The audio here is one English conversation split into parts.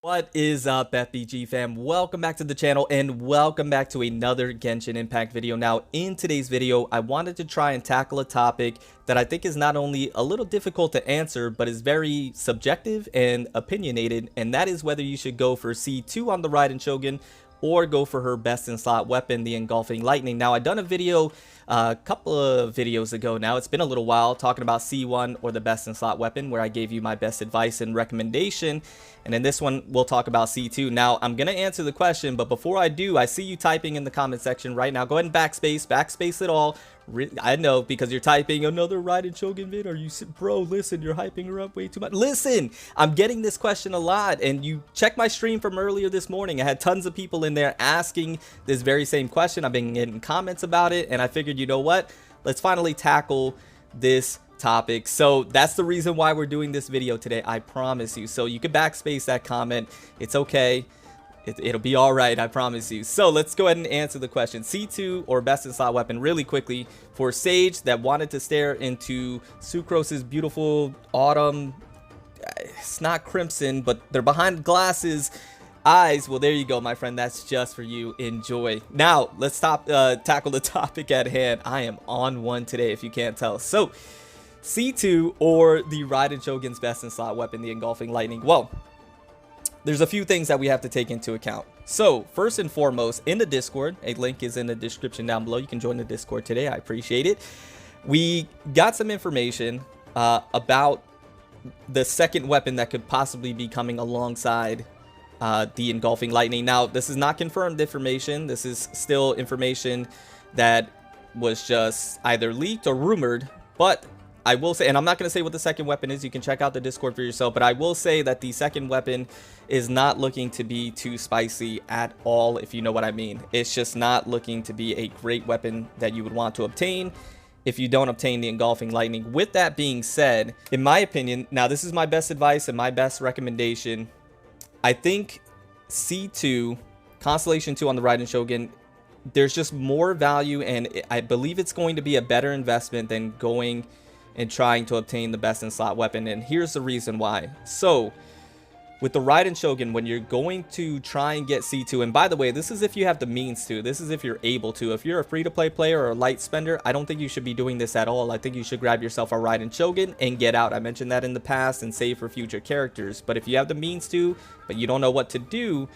What is up, FBG fam? Welcome back to the channel and welcome back to another Genshin Impact video. Now, in today's video, I wanted to try and tackle a topic that I think is not only a little difficult to answer, but is very subjective and opinionated, and that is whether you should go for C2 on the Raiden Shogun or go for her best in slot weapon, the Engulfing Lightning. Now, I done a video a couple of videos ago now, it's been a little while, talking about C1 or the best in slot weapon, where I gave you my best advice and recommendation. And in this one, we'll talk about C2. Now, I'm going to answer the question, but before I do, I see you typing in the comment section right now. Go ahead and backspace it all. I know, because you're typing another Raiden Shogun vid. Are you, bro, listen, you're hyping her up way too much. Listen, I'm getting this question a lot, and you check my stream from earlier this morning. I had tons of people in there asking this very same question. I've been getting comments about it, and I figured, you know what? Let's finally tackle this topic. So that's the reason why we're doing this video today, I promise you. So you can backspace that comment. It's okay. It'll be all right, I promise you. So let's go ahead and answer the question. C2 or best in slot weapon, really quickly, for Sage that wanted to stare into Sucrose's beautiful autumn, it's not crimson, but they're behind glasses eyes. Well, there you go, my friend. That's just for you. Enjoy. Now, let's tackle the topic at hand. I am on one today, if you can't tell. So, C2 or the Raiden Shogun's best in slot weapon, the Engulfing Lightning. Well, there's a few things that we have to take into account. So, first and foremost, in the Discord, a link is in the description down below. You can join the Discord today. I appreciate it. We got some information about the second weapon that could possibly be coming alongside the Engulfing Lightning. Now, this is not confirmed information. This is still information that was just either leaked or rumored, but I will say, and I'm not going to say what the second weapon is, you can check out the Discord for yourself, but I will say that the second weapon is not looking to be too spicy at all, if you know what I mean. It's just not looking to be a great weapon that you would want to obtain if you don't obtain the Engulfing Lightning. With that being said, in my opinion, now this is my best advice and my best recommendation, I think C2, Constellation 2 on the Raiden Shogun, there's just more value, and I believe it's going to be a better investment than going and trying to obtain the best in slot weapon. And here's the reason why. So with the Raiden Shogun, when you're going to try and get C2, and by the way, this is if you have the means to, this is if you're able to. If you're a free-to-play player or a light spender, I don't think you should be doing this at all. I think you should grab yourself a Raiden Shogun and get out. I mentioned that in the past, and save for future characters. But if you have the means to, but you don't know what to do,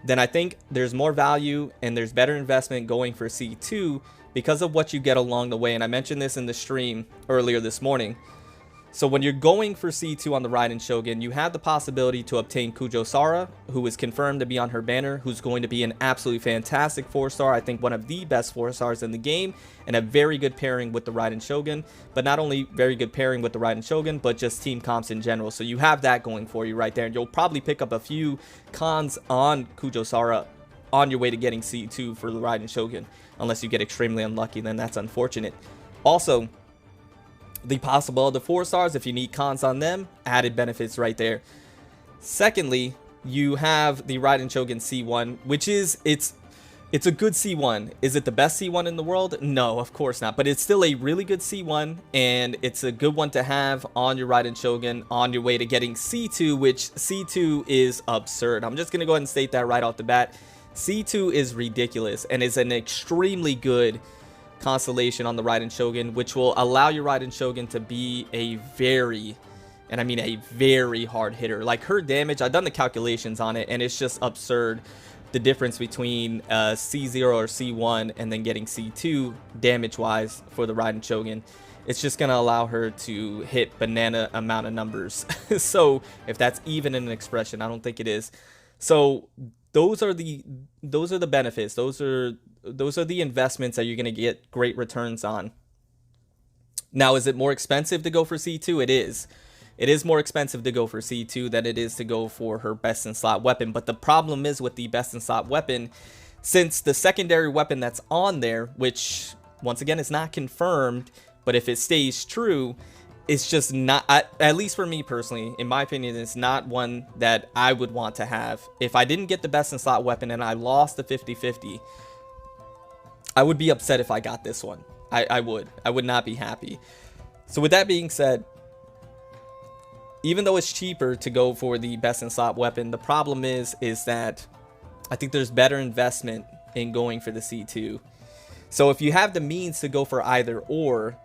then I think there's more value and there's better investment going for C2 because of what you get along the way. And I mentioned this in the stream earlier this morning. So when you're going for C2 on the Raiden Shogun, you have the possibility to obtain Kujo-Sara, who is confirmed to be on her banner, who's going to be an absolutely fantastic 4-star. I think one of the best 4-stars in the game, and a very good pairing with the Raiden Shogun. But not only very good pairing with the Raiden Shogun, but just team comps in general. So you have that going for you right there. And you'll probably pick up a few cons on Kujo-Sara on your way to getting C2 for the Raiden Shogun. Unless you get extremely unlucky, then that's unfortunate. Also, the possible other 4-stars, if you need cons on them, added benefits right there. Secondly, you have the Raiden Shogun C1, which is, it's a good C1. Is it the best C1 in the world? No, of course not. But it's still a really good C1, and it's a good one to have on your Raiden Shogun on your way to getting C2, which C2 is absurd. I'm just going to go ahead and state that right off the bat. C2 is ridiculous and is an extremely good constellation on the Raiden Shogun, which will allow your Raiden Shogun to be a very, and I mean a very hard hitter. Like her damage, I've done the calculations on it, and it's just absurd. The difference between C0 or C1 and then getting C2 damage-wise for the Raiden Shogun. It's just going to allow her to hit banana amount of numbers. So if that's even an expression, I don't think it is. So those are the benefits. Those are the investments that you're going to get great returns on. Now, is it more expensive to go for C2? It is. It is more expensive to go for C2 than it is to go for her best in slot weapon. But the problem is with the best in slot weapon, since the secondary weapon that's on there, which once again is not confirmed, but if it stays true, it's just not, at least for me personally, in my opinion, it's not one that I would want to have. If I didn't get the best in slot weapon and I lost the 50-50, I would be upset if I got this one. I would not be happy. So with that being said, even though it's cheaper to go for the best in slot weapon, the problem is that I think there's better investment in going for the C2. So if you have the means to go for either or,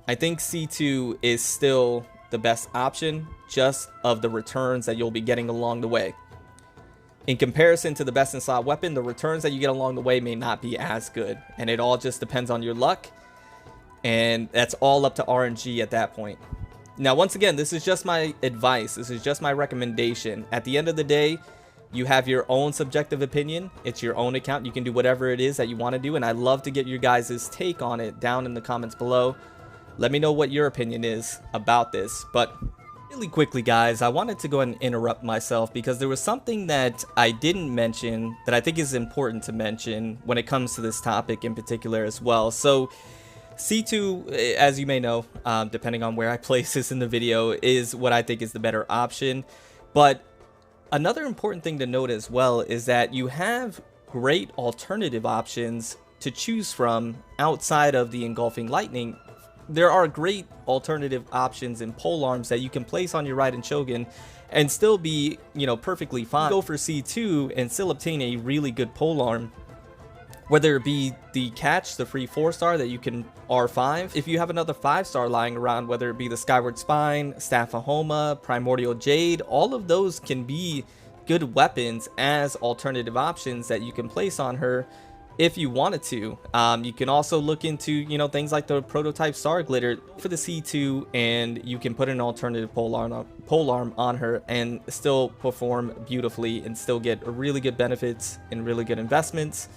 I think C2 is still the best option, just of the returns that you'll be getting along the way. In comparison to the best in slot weapon, the returns that you get along the way may not be as good, and it all just depends on your luck, and that's all up to RNG at that point. Now, once again, this is just my advice. This is just my recommendation. At the end of the day, you have your own subjective opinion. It's your own account. You can do whatever it is that you want to do, and I'd love to get your guys' take on it down in the comments below. Let me know what your opinion is about this. But really quickly, guys, I wanted to go ahead and interrupt myself because there was something that I didn't mention that I think is important to mention when it comes to this topic in particular as well. So C2, as you may know, depending on where I place this in the video, is what I think is the better option. But another important thing to note as well is that you have great alternative options to choose from outside of the Engulfing Lightning. There are great alternative options in pole arms that you can place on your Raiden Shogun and still be, you know, perfectly fine. Go for C2 and still obtain a really good pole arm, whether it be the catch, the free 4-star that you can R5. If you have another 5-star lying around, whether it be the Skyward Spine, Staff of Homa, Primordial Jade, all of those can be good weapons as alternative options that you can place on her if you wanted to. You can also look into, you know, things like the prototype Star Glitter for the C2, and you can put an alternative pole arm on her and still perform beautifully and still get really good benefits and really good investments.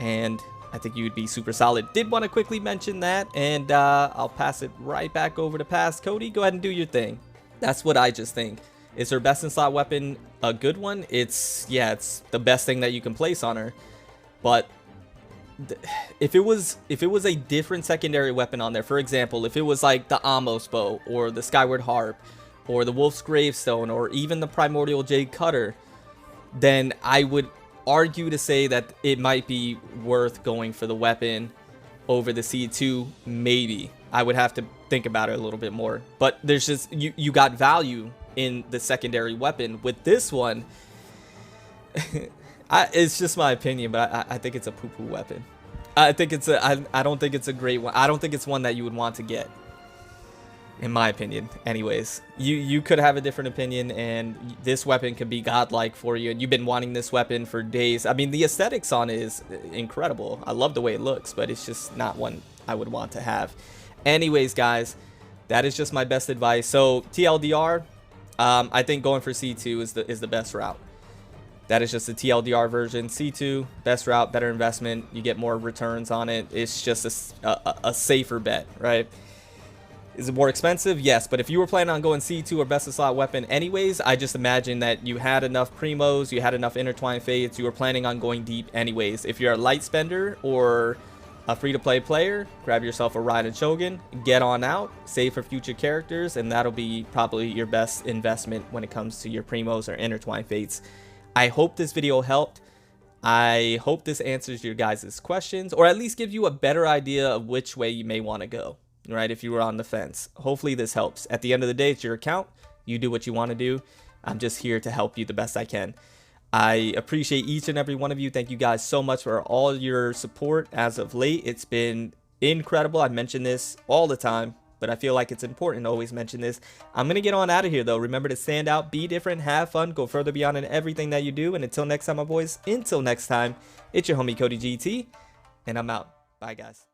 And I think you'd be super solid. Did want to quickly mention that, and I'll pass it right back over to Pass. Cody, go ahead and do your thing. That's what I just think. Is her best in slot weapon a good one? It's the best thing that you can place on her. But if it was a different secondary weapon on there, for example, if it was like the Amos bow or the Skyward Harp or the Wolf's Gravestone or even the Primordial Jade Cutter, then I would argue to say that it might be worth going for the weapon over the C2. Maybe I would have to think about it a little bit more, but there's just you got value in the secondary weapon. With this one, it's just my opinion, but I think it's a poo-poo weapon. I think it's I don't think it's a great one. I don't think it's one that you would want to get, in my opinion. Anyways, you could have a different opinion, and this weapon could be godlike for you, and you've been wanting this weapon for days. I mean, the aesthetics on it is incredible. I love the way it looks, but it's just not one I would want to have. Anyways, guys, that is just my best advice. So TLDR, I think going for C2 is the best route. That is just the TLDR version. C2, best route, better investment. You get more returns on it. It's just a safer bet, right? Is it more expensive? Yes, but if you were planning on going C2 or best of slot weapon anyways, I just imagine that you had enough primos, you had enough intertwined fates, you were planning on going deep anyways. If you're a light spender or a free-to-play player, grab yourself a Raiden Shogun, get on out, save for future characters, and that'll be probably your best investment when it comes to your primos or intertwined fates. I hope this video helped. I hope this answers your guys' questions, or at least gives you a better idea of which way you may want to go, right? If you were on the fence. Hopefully this helps. At the end of the day, it's your account. You do what you want to do. I'm just here to help you the best I can. I appreciate each and every one of you. Thank you guys so much for all your support as of late. It's been incredible. I mention this all the time, but I feel like it's important to always mention this. I'm going to get on out of here, though. Remember to stand out, be different, have fun, go further beyond in everything that you do. And until next time, my boys, until next time, it's your homie Cody GT, and I'm out. Bye, guys.